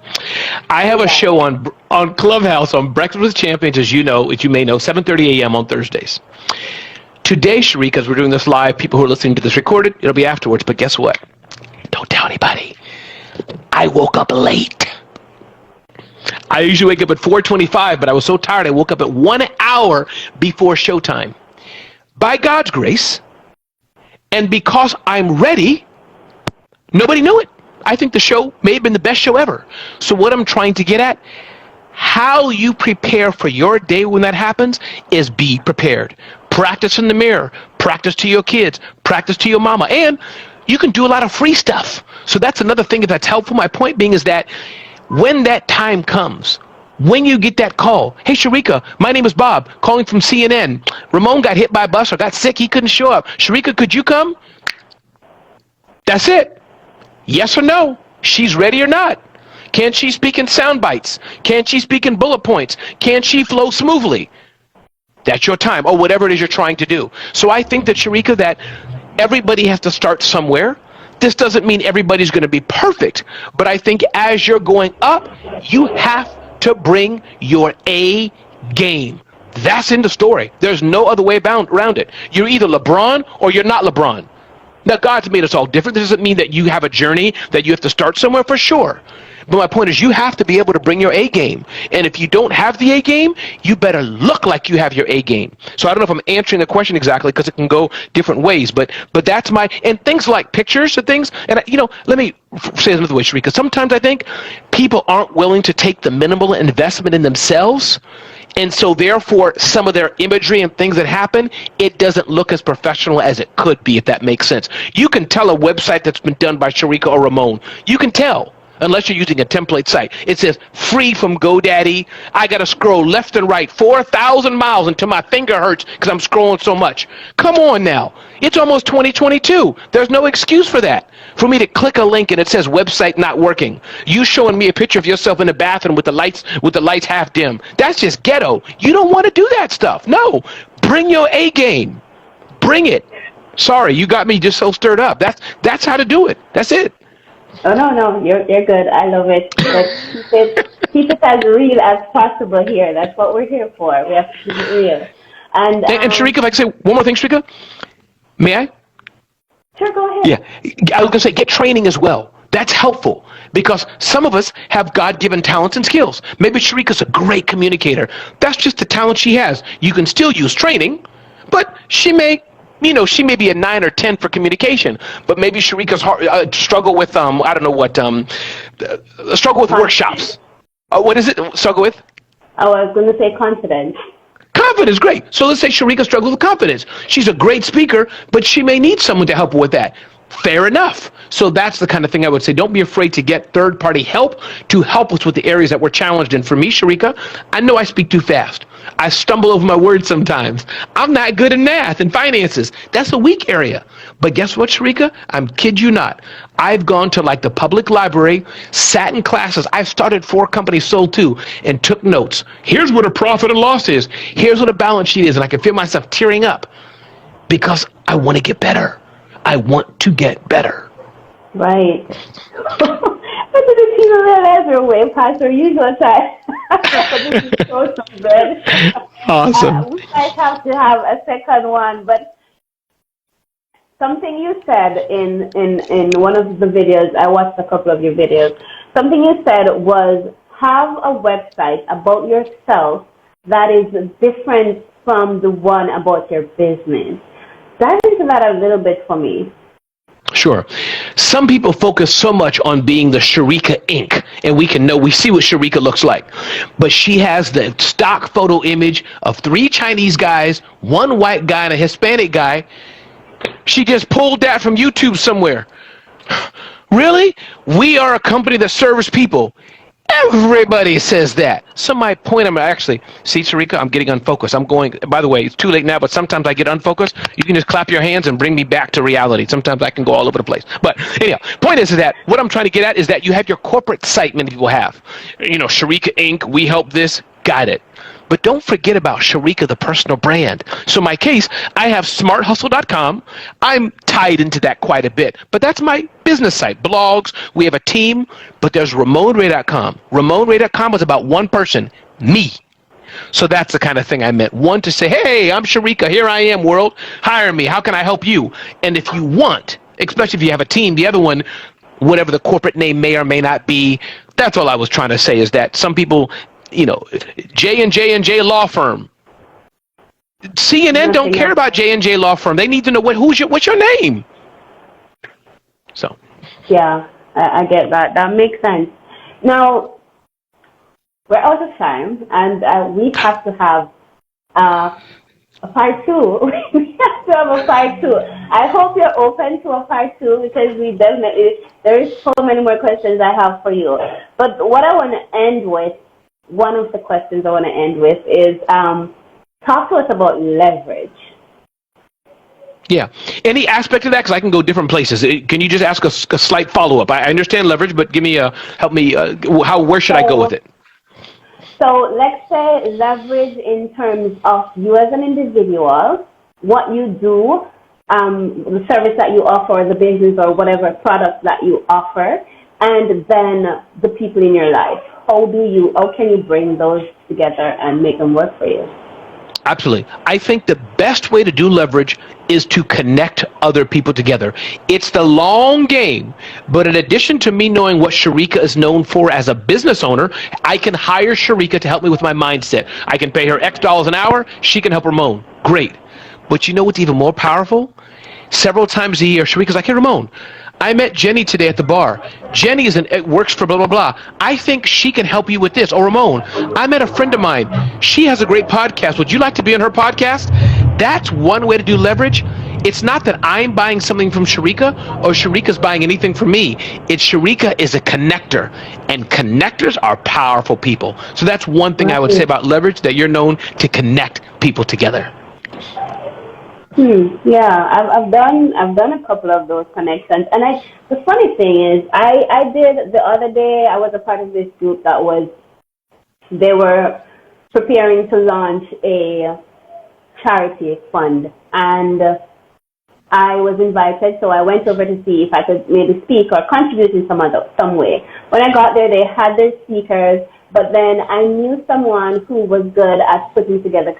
I have a show on Clubhouse on Breakfast with Champions, as you may know, 7:30 a.m. on Thursdays. Today, Shareka, as we're doing this live, people who are listening to this recorded, it'll be afterwards. But guess what? Don't tell anybody. I woke up late. I usually wake up at 4:25, but I was so tired I woke up at 1 hour before showtime. By God's grace, and because I'm ready, nobody knew it. I think the show may have been the best show ever. So what I'm trying to get at, how you prepare for your day when that happens is be prepared. Practice in the mirror. Practice to your kids. Practice to your mama. And you can do a lot of free stuff. So that's another thing that's helpful. My point being is that when that time comes, when you get that call, hey, Shareka, my name is Bob, calling from CNN. Ramon got hit by a bus or got sick. He couldn't show up. Shareka, could you come? That's it. Yes or no? She's ready or not? Can she speak in sound bites? Can she speak in bullet points? Can she flow smoothly? That's your time, or whatever it is you're trying to do. So I think that, Shareka, that everybody has to start somewhere. This doesn't mean everybody's going to be perfect, but I think as you're going up, you have to bring your A game. That's in the story. There's no other way around it. You're either LeBron or you're not LeBron. Now, God's made us all different. This doesn't mean that you have a journey that you have to start somewhere, for sure. But my point is, you have to be able to bring your A game. And if you don't have the A game, you better look like you have your A game. So I don't know if I'm answering the question exactly, because it can go different ways. But that's my, and things like pictures and things. And, let me say it another way, Shareka. Sometimes I think people aren't willing to take the minimal investment in themselves. And so therefore, some of their imagery and things that happen, it doesn't look as professional as it could be, if that makes sense. You can tell a website that's been done by Shareka or Ramon. You can tell. Unless you're using a template site. It says, free from GoDaddy. I got to scroll left and right 4,000 miles until my finger hurts because I'm scrolling so much. Come on now. It's almost 2022. There's no excuse for that. For me to click a link and it says website not working. You showing me a picture of yourself in the bathroom with the lights half dim. That's just ghetto. You don't want to do that stuff. No. Bring your A game. Bring it. Sorry, you got me just so stirred up. That's how to do it. That's it. Oh, no, you're good. I love it. Keep it as real as possible here. That's what we're here for. We have to keep it real. And Shareka, if I can say one more thing, Shareka, may I? Sure, go ahead. Yeah, I was going to say, get training as well. That's helpful because some of us have God-given talents and skills. Maybe Shareka's a great communicator. That's just the talent she has. You can still use training, but she may be a 9 or 10 for communication, but maybe Shareka's struggle with, struggle with workshops. What is it? Struggle with? Oh, I was going to say confidence. Confidence, great. So let's say Shareka struggles with confidence. She's a great speaker, but she may need someone to help her with that. Fair enough. So that's the kind of thing I would say. Don't be afraid to get third-party help to help us with the areas that we're challenged in. For me, Shareka, I know I speak too fast. I stumble over my words sometimes. I'm not good in math and finances. That's a weak area. But guess what, Shareka? I'm kid you not. I've gone to like the public library, sat in classes. I've started 4 companies, sold 2, and took notes. Here's what a profit and loss is. Here's what a balance sheet is. And I can feel myself tearing up because I want to get better. I want to get better. Right. But did the people realize we're way past our usual time? This is so good. Awesome. We might have to have a second one, but something you said in one of the videos, I watched a couple of your videos, something you said was have a website about yourself that is different from the one about your business. Dive into that a little bit for me. Sure. Some people focus so much on being the Shareka Inc. And we see what Shareka looks like. But she has the stock photo image of 3 Chinese guys, 1 white guy, and a Hispanic guy. She just pulled that from YouTube somewhere. Really? We are a company that serves people. Everybody says that. So my point, I'm actually, see, Shareka, I'm getting unfocused. I'm going, by the way, it's too late now, but sometimes I get unfocused. You can just clap your hands and bring me back to reality. Sometimes I can go all over the place. But anyhow, point is that what I'm trying to get at is that you have your corporate site, many people have. You know, Shareka Inc., we help this, got it. But don't forget about Shareka, the personal brand. So in my case, I have smarthustle.com. I'm tied into that quite a bit. But that's my business site, blogs. We have a team. But there's RamonRay.com. RamonRay.com was about one person, me. So that's the kind of thing I meant. One, to say, hey, I'm Shareka. Here I am, world. Hire me. How can I help you? And if you want, especially if you have a team, the other one, whatever the corporate name may or may not be, that's all I was trying to say is that some people, you know, J&J Law Firm. CNN don't care about J&J Law Firm. They need to know what's your name. So. Yeah, I get that. That makes sense. Now, we're out of time, and we have to have a part two. We have to have a part two. I hope you're open to a part two, because there is so many more questions I have for you. But what I want to end with, one of the questions I want to end with is, talk to us about leverage. Yeah. Any aspect of that? Because I can go different places. Can you just ask a slight follow-up? I understand leverage, but give me help me. Where should I go with it? So let's say leverage in terms of you as an individual, what you do, the service that you offer, the business or whatever product that you offer, and then the people in your life. How can you bring those together and make them work for you? Absolutely. I think the best way to do leverage is to connect other people together. It's the long game, but in addition to me knowing what Shareka is known for as a business owner, I can hire Shareka to help me with my mindset. I can pay her X dollars an hour. She can help Ramon. Great. But you know what's even more powerful? Several times a year, Shareka's like, hey, Ramon, I met Jenny today at the bar. Jenny works for blah, blah, blah. I think she can help you with this. Or Ramon, I met a friend of mine. She has a great podcast. Would you like to be on her podcast? That's one way to do leverage. It's not that I'm buying something from Shareka or Shareka's buying anything from me. It's Shareka is a connector, and connectors are powerful people. So that's one thing I would say about leverage, that you're known to connect people together. Yeah, I've done a couple of those connections, and the funny thing is, I did the other day. I was a part of this group they were preparing to launch a charity fund, and I was invited, so I went over to see if I could maybe speak or contribute in some way. When I got there, they had their speakers, but then I knew someone who was good at putting together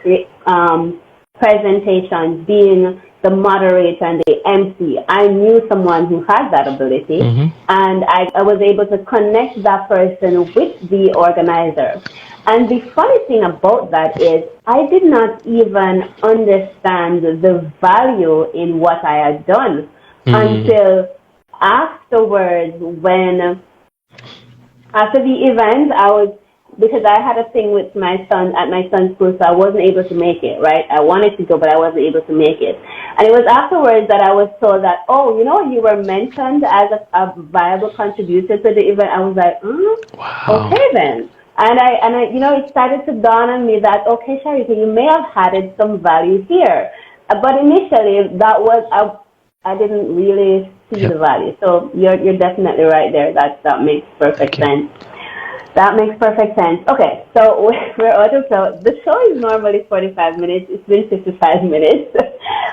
presentations, being the moderator and the MC. I knew someone who had that ability, and I was able to connect that person with the organizer. And the funny thing about that is I did not even understand the value in what I had done until afterwards, after the event, because I had a thing with my son at my son's school, so I wasn't able to make it, right? I wanted to go, but I wasn't able to make it. And it was afterwards that I was told that, you were mentioned as a viable contributor to the event. I was like, wow. Okay then. And I, it started to dawn on me that, okay, Shareka, you may have added some value here. But initially, I didn't really see the value. So you're definitely right there. That makes perfect sense. That makes perfect sense. Okay, so we're out of show. The show is normally 45 minutes. It's been 55 minutes.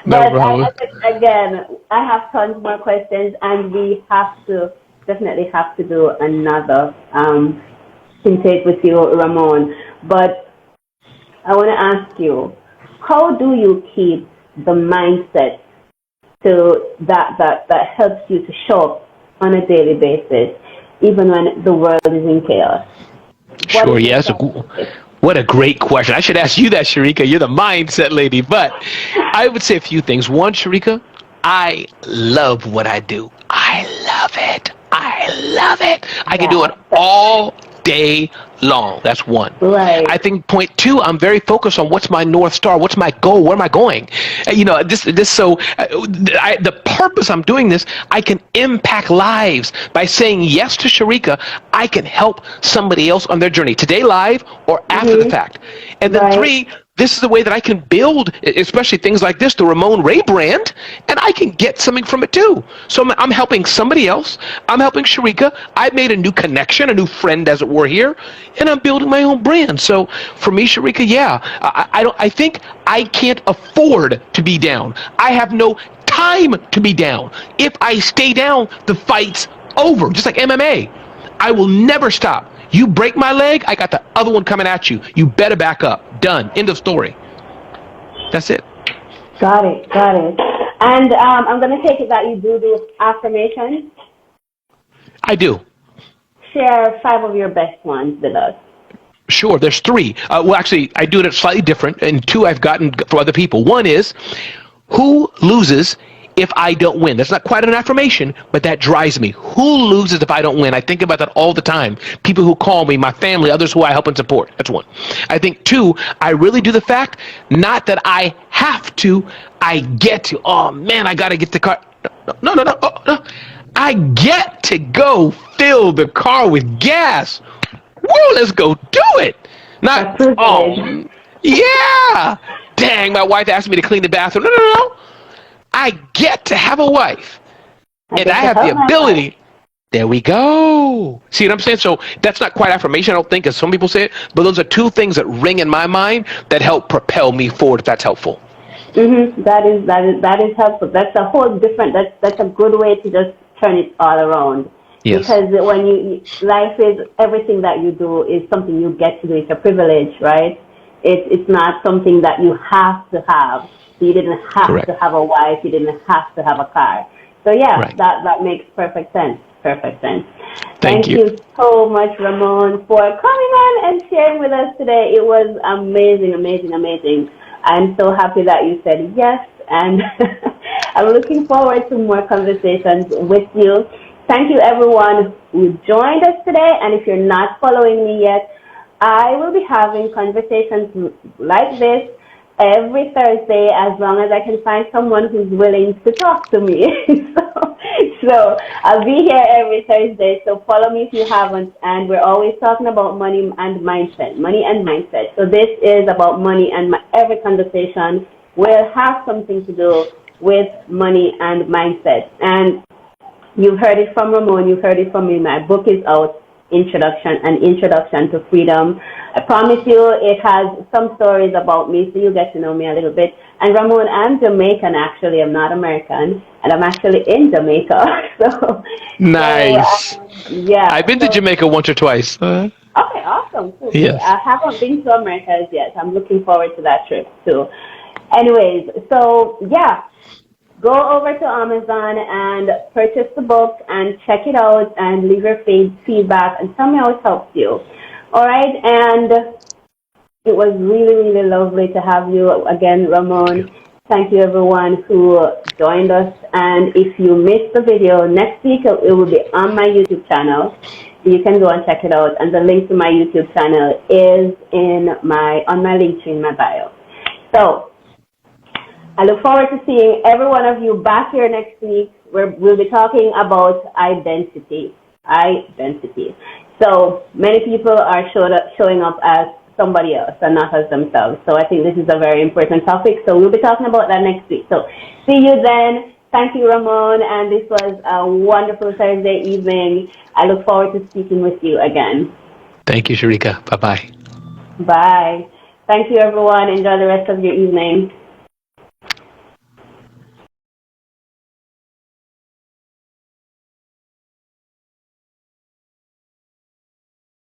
But again, I have tons more questions, and we definitely have to do another intake with you, Ramon. But I want to ask you, how do you keep the mindset that helps you to show up on a daily basis, even when the world is in chaos? Sure, yes. What a great question. I should ask you that, Shareka. You're the mindset lady. But I would say a few things. One, Shareka, I love what I do. I love it. I can do it all day long. That's one. Right. I think point two, I'm very focused on what's my North Star, what's my goal, where am I going? The purpose I'm doing this, I can impact lives by saying yes to Shareka. I can help somebody else on their journey today, live or after the fact. And then three, this is the way that I can build, especially things like this, the Ramon Ray brand, and I can get something from it too. So I'm helping somebody else. I'm helping Shareka. I've made a new connection, a new friend, as it were, here, and I'm building my own brand. So for me, Shareka, I think I can't afford to be down. I have no time to be down. If I stay down, the fight's over. Just like MMA, I will never stop. You break my leg, I got the other one coming at you. You better back up. Done. End of story. That's it. Got it. And I'm going to take it that you do affirmations. I do. Share 5 of your best ones with us. Sure. There's 3. Well, actually, I do it slightly different, and 2 I've gotten from other people. One is, who loses if I don't win? That's not quite an affirmation, but that drives me. Who loses if I don't win? I think about that all the time. People who call me, my family, others who I help and support. That's 1. I think 2, I really do the fact, not that I have to, I get to. Oh man, I got to get the car. No. I get to go fill the car with gas. Whoa, let's go do it. Not, oh, yeah. Dang, my wife asked me to clean the bathroom. No. I get to have a wife, and I have the ability. There we go. See what I'm saying? So that's not quite affirmation, I don't think, as some people say it, but those are 2 things that ring in my mind that help propel me forward, if that's helpful. That is helpful. That's a whole different, that's a good way to just turn it all around. Yes. Because when life is, everything that you do is something you get to do. It's a privilege, right? It's not something that you have to have. You didn't have to have a wife. You didn't have to have a car. So that makes perfect sense. Thank you so much, Ramon, for coming on and sharing with us today. It was amazing. I'm so happy that you said yes, and I'm looking forward to more conversations with you. Thank you, everyone who joined us today. And if you're not following me yet, I will be having conversations like this every Thursday, as long as I can find someone who's willing to talk to me. so I'll be here every Thursday. So follow me if you haven't. And we're always talking about money and mindset. So this is about money, and every conversation will have something to do with money and mindset. And you've heard it from Ramon. You've heard it from me. My book is out. Introduction to Freedom. I promise you it has some stories about me, so you get to know me a little bit. And Ramon, I'm Jamaican, actually. I'm not American, and I'm actually in Jamaica. Nice. I've been to Jamaica once or twice. Okay, awesome. Cool. Yes. I haven't been to America as yet. I'm looking forward to that trip too. Anyways, so go over to Amazon and purchase the book and check it out and leave your feedback and tell me how it helps you. All right, and it was really lovely to have you again, Ramon. Thank you, everyone who joined us. And if you missed the video, next week it will be on my YouTube channel. You can go and check it out. And the link to my YouTube channel is on my link tree in my bio. So I look forward to seeing every one of you back here next week, where we'll be talking about identity. So many people are showing up as somebody else and not as themselves. So I think this is a very important topic. So we'll be talking about that next week. So see you then. Thank you, Ramon. And this was a wonderful Thursday evening. I look forward to speaking with you again. Thank you, Shareka. Bye-bye. Bye. Thank you, everyone. Enjoy the rest of your evening.